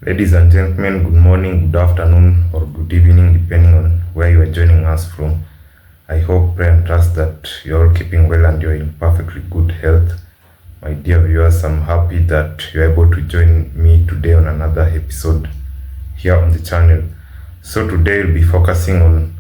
Ladies and gentlemen, good morning, good afternoon, or good evening, depending on where you are joining us from. I hope, pray, and trust that you're all keeping well and you're in perfectly good health. My dear viewers, I'm happy that you're able to join me today on another episode here on the channel. So today we'll be focusing on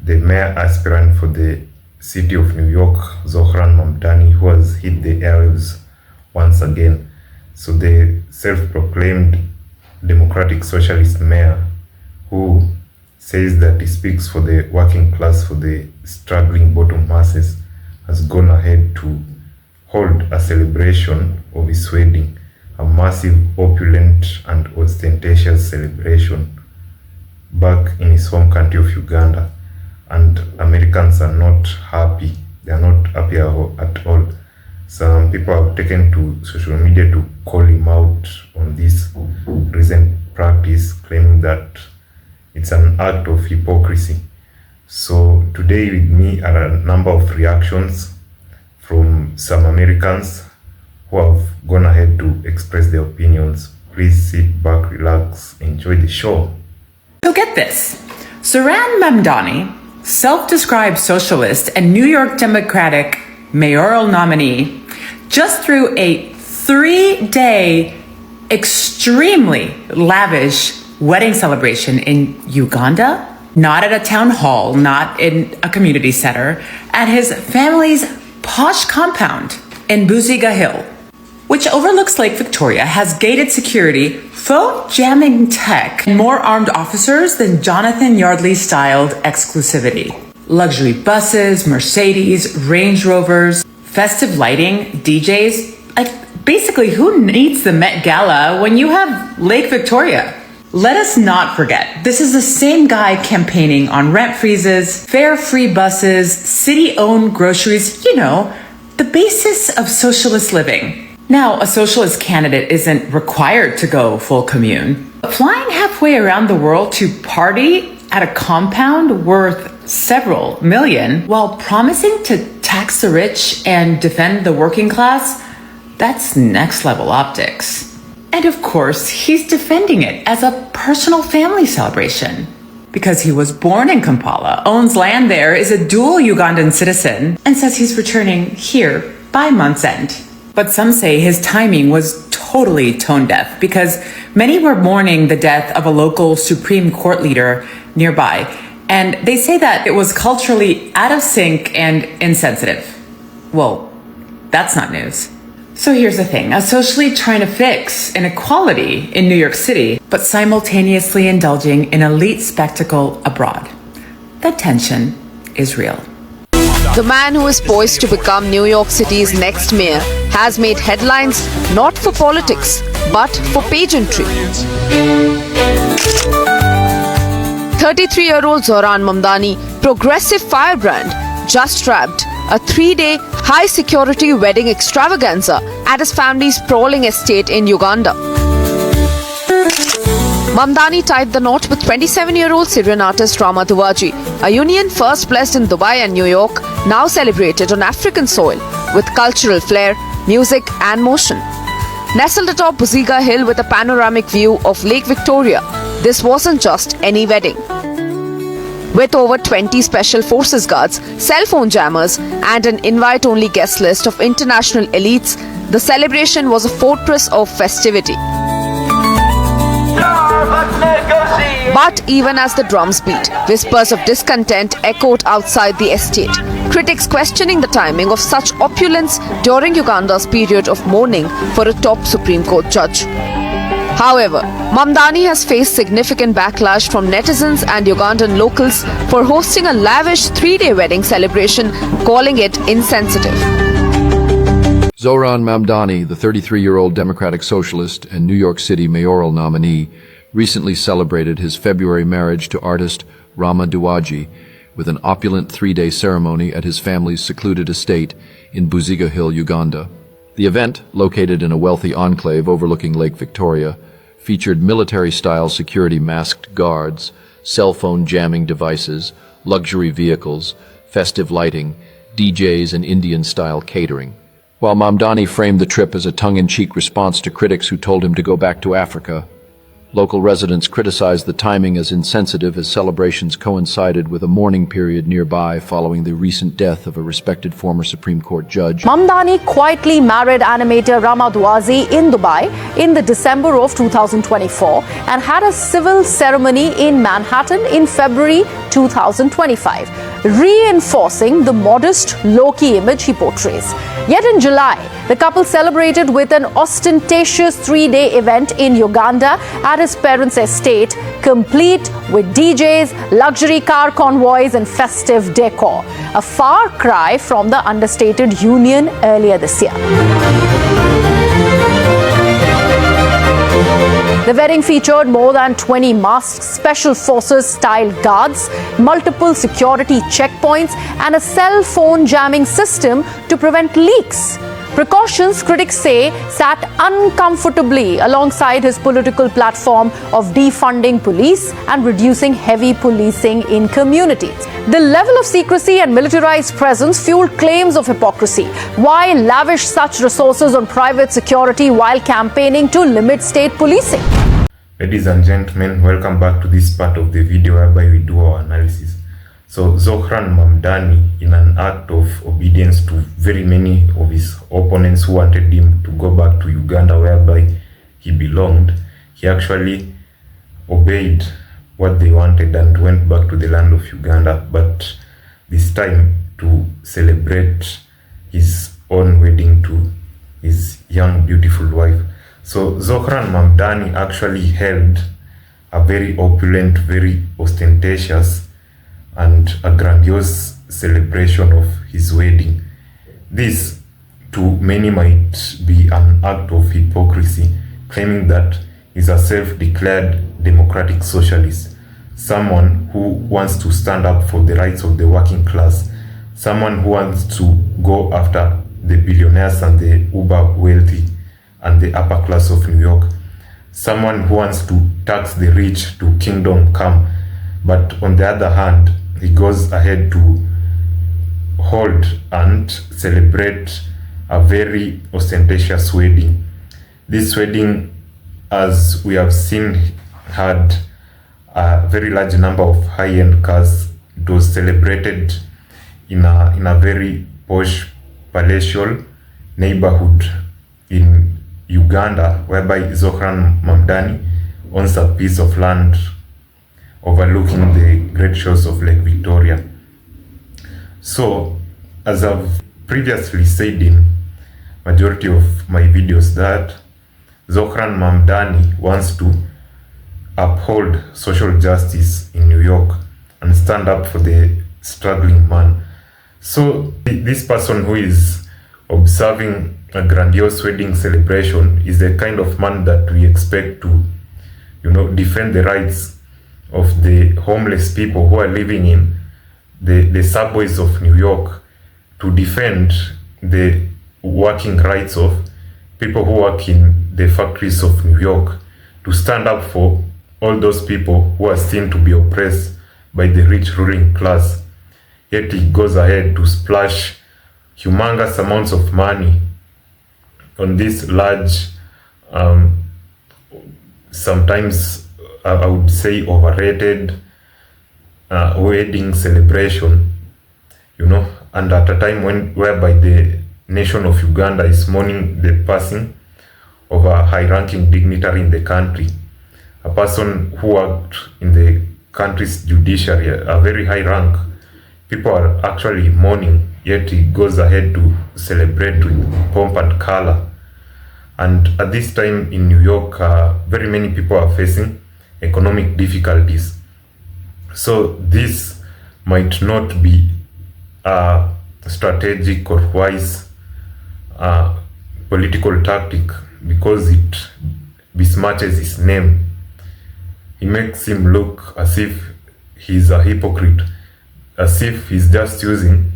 the mayor aspirant for the city of New York, Zohran Mamdani, who has hit the airwaves once again. So the self-proclaimed democratic socialist mayor, who says that he speaks for the working class, for the struggling bottom masses, has gone ahead to hold a celebration of his wedding, a massive, opulent and ostentatious celebration back in his home country of Uganda. And Americans are not happy. They are not happy at all. Some people have taken to social media to call him out on this recent practice, claiming that it's an act of hypocrisy. So today with me are a number of reactions from some Americans who have gone ahead to express their opinions. Please sit back, relax, enjoy the show. So get this, Zohran Mamdani, self-described socialist and New York Democratic mayoral nominee, just threw a 3-day, extremely lavish wedding celebration in Uganda, not at a town hall, not in a community center, at his family's posh compound in Buziga Hill, which overlooks Lake Victoria, has gated security, phone jamming tech, and more armed officers than Jonathan Yardley-styled exclusivity. Luxury buses, Mercedes, Range Rovers, festive lighting, DJs. Like, basically, who needs the Met Gala when you have Lake Victoria? Let us not forget, this is the same guy campaigning on rent freezes, fare-free buses, city-owned groceries, the basis of socialist living. Now, a socialist candidate isn't required to go full commune. But flying halfway around the world to party at a compound worth several million while promising to tax the rich and defend the working class, that's next level optics. And of course, he's defending it as a personal family celebration. Because he was born in Kampala, owns land there, is a dual Ugandan citizen, and says he's returning here by month's end. But some say his timing was totally tone deaf because many were mourning the death of a local Supreme Court leader nearby. And they say that it was culturally out of sync and insensitive. Well, that's not news. So here's the thing, a socially trying to fix inequality in New York City, but simultaneously indulging in elite spectacle abroad. The tension is real. The man who is poised to become New York City's next mayor has made headlines not for politics, but for pageantry. 33-year-old Zohran Mamdani, progressive firebrand, just wrapped a 3-day high-security wedding extravaganza at his family's sprawling estate in Uganda. Mamdani tied the knot with 27-year-old Syrian artist Rama Duwaji, a union first blessed in Dubai and New York, now celebrated on African soil with cultural flair, music and motion. Nestled atop Buziga Hill with a panoramic view of Lake Victoria, this wasn't just any wedding. With over 20 special forces guards, cell phone jammers, and an invite-only guest list of international elites, the celebration was a fortress of festivity. But even as the drums beat, whispers of discontent echoed outside the estate, critics questioning the timing of such opulence during Uganda's period of mourning for a top Supreme Court judge. However, Mamdani has faced significant backlash from netizens and Ugandan locals for hosting a lavish 3-day wedding celebration, calling it insensitive. Zohran Mamdani, the 33-year-old Democratic Socialist and New York City mayoral nominee, recently celebrated his February marriage to artist Rama Duwaji with an opulent 3-day ceremony at his family's secluded estate in Buziga Hill, Uganda. The event, located in a wealthy enclave overlooking Lake Victoria, featured military-style security masked guards, cell phone jamming devices, luxury vehicles, festive lighting, DJs, and Indian-style catering. While Mamdani framed the trip as a tongue-in-cheek response to critics who told him to go back to Africa, Local residents criticized the timing as insensitive as celebrations coincided with a mourning period nearby following the recent death of a respected former Supreme Court judge. Mamdani quietly married animator Rama Duazi in Dubai in the December of 2024 and had a civil ceremony in Manhattan in February 2025, reinforcing the modest, low-key image he portrays. Yet in July, the couple celebrated with an ostentatious 3-day event in Uganda at his parents' estate, complete with DJs, luxury car convoys and festive decor. A far cry from the understated union earlier this year. The wedding featured more than 20 masked special forces-style guards, multiple security checkpoints, and a cell phone jamming system to prevent leaks. Precautions, critics say, sat uncomfortably alongside his political platform of defunding police and reducing heavy policing in communities. The level of secrecy and militarized presence fueled claims of hypocrisy. Why lavish such resources on private security while campaigning to limit state policing? Ladies and gentlemen, welcome back to this part of the video whereby we do our analysis. So Zohran Mamdani, in an act of obedience to very many of his opponents who wanted him to go back to Uganda whereby he belonged, he actually obeyed what they wanted and went back to the land of Uganda, but this time to celebrate his own wedding to his young beautiful wife. So Zohran Mamdani actually held a very opulent, very ostentatious and a grandiose celebration of his wedding. This to many might be an act of hypocrisy, claiming that he's a self-declared democratic socialist, someone who wants to stand up for the rights of the working class, someone who wants to go after the billionaires and the uber wealthy and the upper class of New York, someone who wants to tax the rich to kingdom come. But on the other hand, he goes ahead to hold and celebrate a very ostentatious wedding. This wedding, as we have seen, had a very large number of high-end cars. It was celebrated in a very posh, palatial neighborhood in Uganda, whereby Zohran Mamdani owns a piece of land overlooking the great shores of Lake Victoria. So, as I've previously said in majority of my videos, that Zohran Mamdani wants to uphold social justice in New York and stand up for the struggling man. So this person who is observing a grandiose wedding celebration is the kind of man that we expect to, defend the rights of the homeless people who are living in the subways of New York, to defend the working rights of people who work in the factories of New York, to stand up for all those people who are seen to be oppressed by the rich ruling class. Yet he goes ahead to splash humongous amounts of money on this large, sometimes I would say overrated wedding celebration, and at a time whereby the nation of Uganda is mourning the passing of a high-ranking dignitary in the country, a person who worked in the country's judiciary, a very high rank. People are actually mourning, yet he goes ahead to celebrate with pomp and color. And at this time in New York, very many people are facing economic difficulties. So this might not be a strategic or wise political tactic, because it besmirches his name. He makes him look as if he's a hypocrite, as if he's just using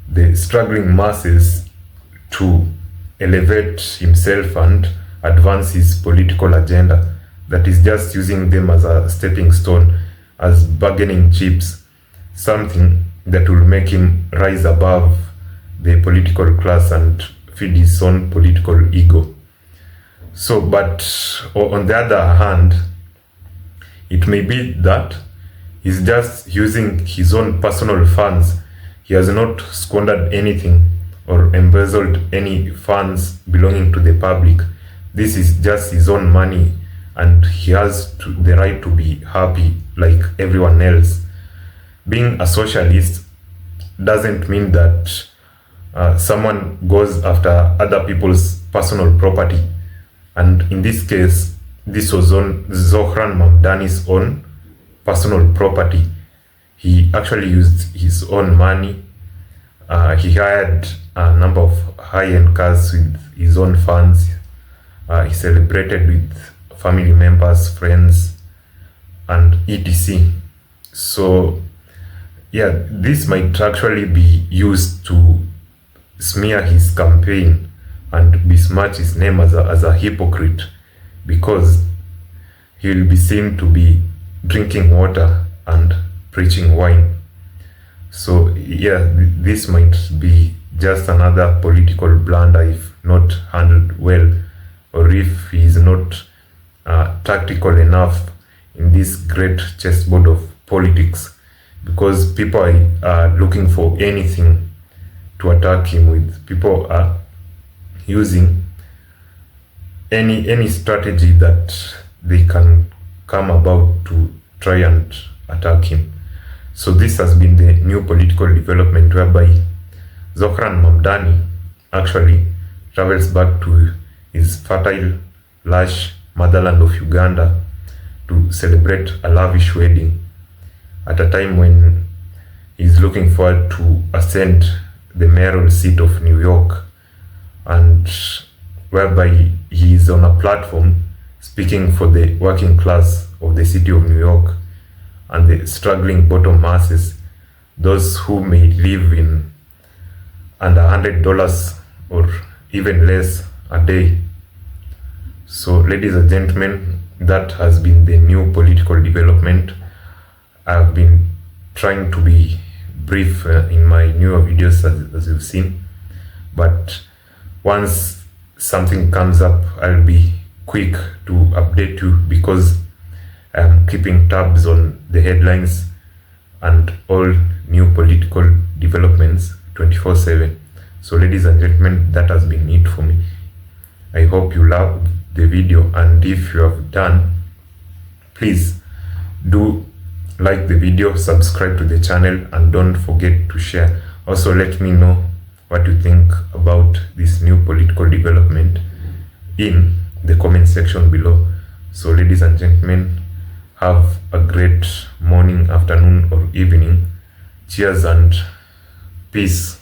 the struggling masses to elevate himself and advance his political agenda, that is just using them as a stepping stone, as bargaining chips, something that will make him rise above the political class and feed his own political ego. So, but on the other hand, It may be that he's just using his own personal funds. He has not squandered anything or embezzled any funds belonging to the public. This is just his own money, and he has the right to be happy like everyone else. Being a socialist doesn't mean that someone goes after other people's personal property. And in this case, this was on Zohran Mamdani's own personal property. He actually used his own money. He hired a number of high-end cars with his own funds. He celebrated with family members, friends, and etc. So, yeah, this might actually be used to smear his campaign and besmirch his name as a hypocrite, because he will be seen to be drinking water and preaching wine. So yeah, this might be just another political blunder if not handled well, or if he is not tactical enough in this great chessboard of politics, because people are looking for anything to attack him with. People are using any strategy that they can come about to try and attack him. So this has been the new political development, whereby Zohran Mamdani actually travels back to his fertile, lush motherland of Uganda to celebrate a lavish wedding at a time when he's looking forward to ascend the mayoral seat of New York, and whereby he is on a platform speaking for the working class of the city of New York and the struggling bottom masses, those who may live in under $100 or even less a day. So, ladies and gentlemen, that has been the new political development. I've been trying to be brief in my newer videos, as you've seen, but once something comes up, I'll be quick to update you, because I'm keeping tabs on the headlines and all new political developments 24/7. So ladies and gentlemen, that has been it for me. I hope you loved the video, and if you have done, please do like the video, subscribe to the channel, and don't forget to share. Also, let me know what you think about this new political development in the comment section below. So ladies and gentlemen, have a great morning, afternoon, or evening. Cheers and peace.